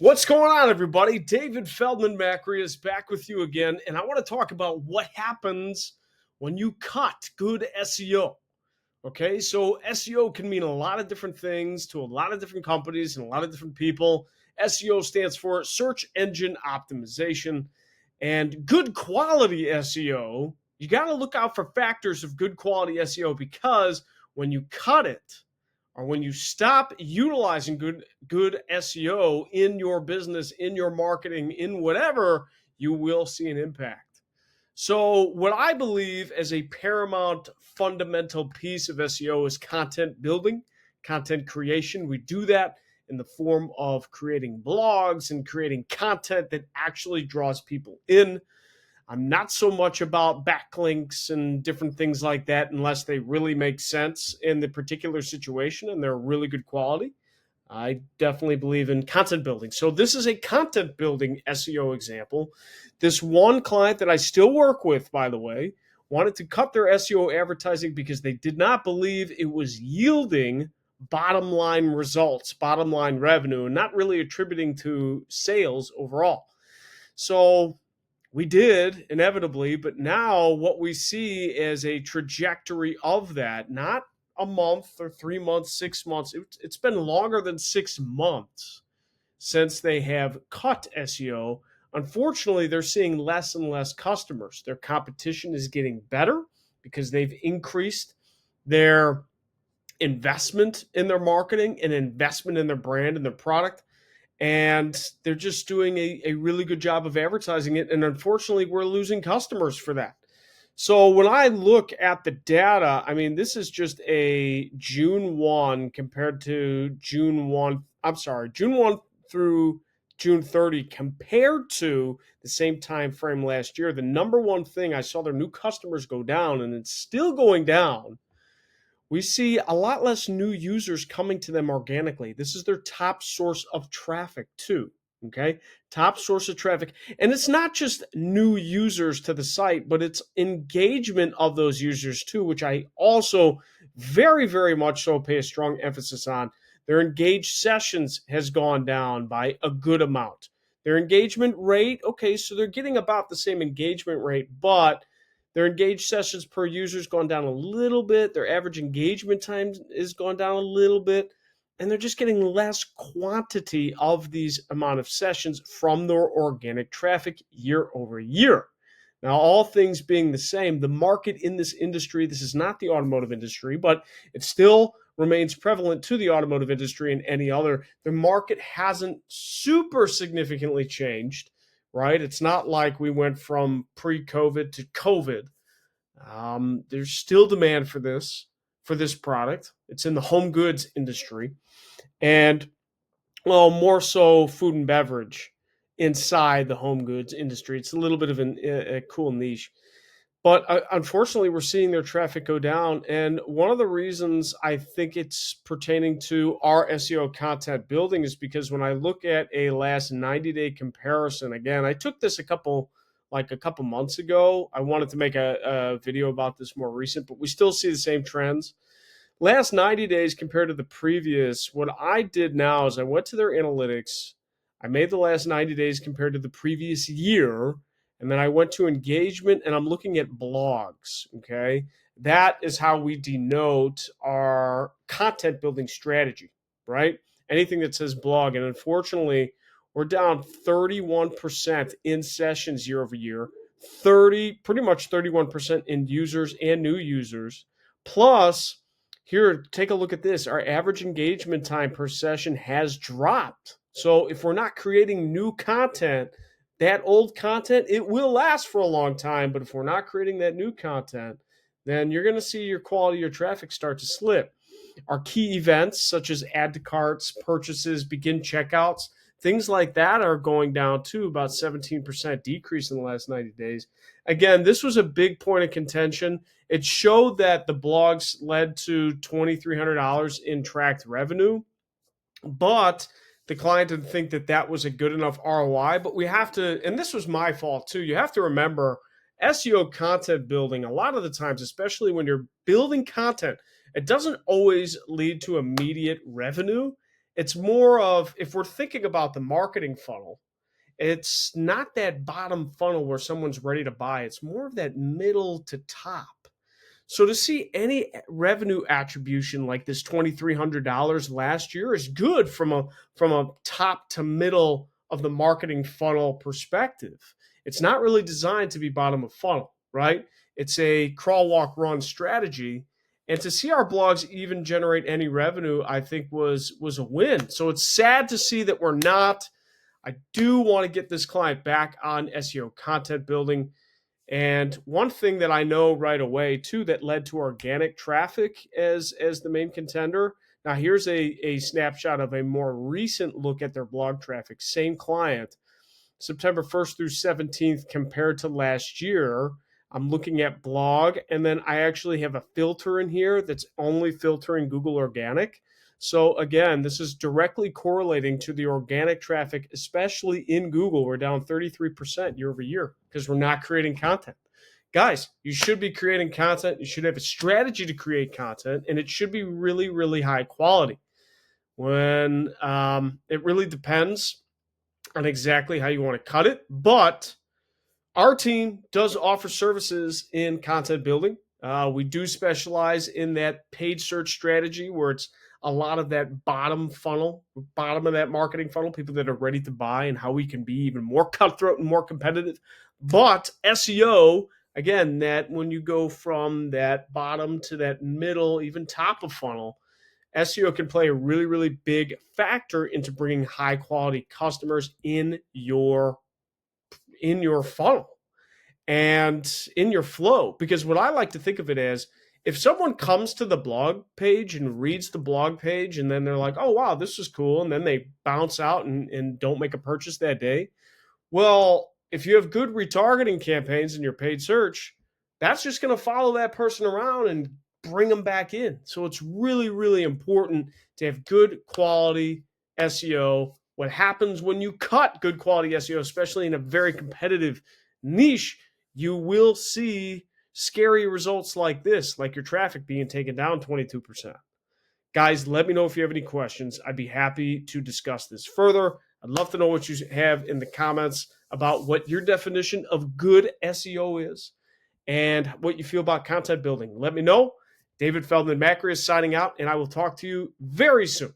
What's going on, everybody? David Feldman-Makrias back with you again, and I want to talk about what happens when you cut good SEO. Okay, so SEO can mean a lot of different things to a lot of different companies and a lot of different people. SEO stands for search engine optimization, and good quality SEO. You got to look out for factors of good quality SEO because when you cut it, or when you stop utilizing good SEO in your business, in your marketing, in whatever, you will see an impact. So, what I believe as a paramount fundamental piece of SEO is content building, content creation. We do that in the form of creating blogs and creating content that actually draws people in. I'm not so much about backlinks and different things like that unless they really make sense in the particular situation and they're really good quality. I definitely believe in content building. So this is a content building SEO example. This one client that I still work with, by the way, wanted to cut their SEO advertising because they did not believe it was yielding bottom line results, bottom line revenue, and not really attributing to sales overall. So we did inevitably, but now what we see is a trajectory of that, not a month or 3 months, 6 months. It's been longer than 6 months since they have cut SEO. Unfortunately, they're seeing less and less customers. Their competition is getting better because they've increased their investment in their marketing and investment in their brand and their product, and they're just doing a really good job of advertising it. And unfortunately, we're losing customers for that. So when I look at the data, I mean, this is just a June 1 compared to June 1. I'm sorry, June 1 through June 30 compared to the same time frame last year. The number one thing I saw their new customers go down, and it's still going down. We see a lot less new users coming to them organically. This is their top source of traffic, too. Okay, top source of traffic. And it's not just new users to the site, but it's engagement of those users, too, which I also very, very much so pay a strong emphasis on. Their engaged sessions has gone down by a good amount. Their engagement rate, okay, so they're getting about the same engagement rate, but their engaged sessions per user has gone down a little bit. Their average engagement time has gone down a little bit. And they're just getting less quantity of these amount of sessions from their organic traffic year over year. Now, all things being the same, the market in this industry, this is not the automotive industry, but it still remains prevalent to the automotive industry and any other. The market hasn't super significantly changed, right? It's not like we went from pre-COVID to COVID. There's still demand for this product. It's in the home goods industry, and well, more so food and beverage inside the home goods industry. It's a little bit of a cool niche. But unfortunately, we're seeing their traffic go down. And one of the reasons I think it's pertaining to our SEO content building is because when I look at a last 90-day comparison, again, I took this a couple months ago. I wanted to make a video about this more recent, but we still see the same trends. Last 90 days compared to the previous, what I did now is I went to their analytics. I made the last 90 days compared to the previous year. And then I went to engagement and I'm looking at blogs. Okay. That is how we denote our content building strategy, right? Anything that says blog. And unfortunately, we're down 31% in sessions year over year, pretty much 31% in users and new users. Plus, here, take a look at this. Our average engagement time per session has dropped. So if we're not creating new content, that old content, it will last for a long time. But if we're not creating that new content, then you're going to see your quality, your traffic start to slip. Our key events, such as add to carts, purchases, begin checkouts, things like that are going down too, about 17% decrease in the last 90 days. Again, this was a big point of contention. It showed that the blogs led to $2,300 in tracked revenue, but the client didn't think that that was a good enough ROI. But we have to, and this was my fault too, you have to remember SEO content building, a lot of the times, especially when you're building content, it doesn't always lead to immediate revenue. It's more of, if we're thinking about the marketing funnel, it's not that bottom funnel where someone's ready to buy. It's more of that middle to top. So to see any revenue attribution like this $2,300 last year is good from a top to middle of the marketing funnel perspective. It's not really designed to be bottom of funnel, right? It's a crawl, walk, run strategy. And to see our blogs even generate any revenue, I think was a win. So it's sad to see that we're not. I do want to get this client back on SEO content building. And one thing that I know right away too that led to organic traffic as the main contender. Now here's a snapshot of a more recent look at their blog traffic. Same client, September 1st through 17th compared to last year. I'm looking at blog, and then I actually have a filter in here that's only filtering Google organic. So again, this is directly correlating to the organic traffic, especially in Google. We're down 33% year over year because we're not creating content. Guys, you should be creating content. You should have a strategy to create content, and it should be really, really high quality. When it really depends on exactly how you want to cut it, but our team does offer services in content building. We do specialize in that paid search strategy where it's a lot of that bottom funnel, bottom of that marketing funnel, people that are ready to buy, and how we can be even more cutthroat and more competitive. But SEO, again, that when you go from that bottom to that middle, even top of funnel, SEO can play a really, really big factor into bringing high quality customers in your funnel and in your flow. Because what I like to think of it as, if someone comes to the blog page and reads the blog page and then they're like, oh, wow, this is cool, and then they bounce out and don't make a purchase that day. Well, if you have good retargeting campaigns in your paid search, that's just going to follow that person around and bring them back in. So it's really, really important to have good quality SEO. What happens when you cut good quality SEO, especially in a very competitive niche, you will see scary results like this, like your traffic being taken down 22%. Guys, let me know if you have any questions. I'd be happy to discuss this further. I'd love to know what you have in the comments about what your definition of good SEO is and what you feel about content building. Let me know. David Feldman-Makrias signing out, and I will talk to you very soon.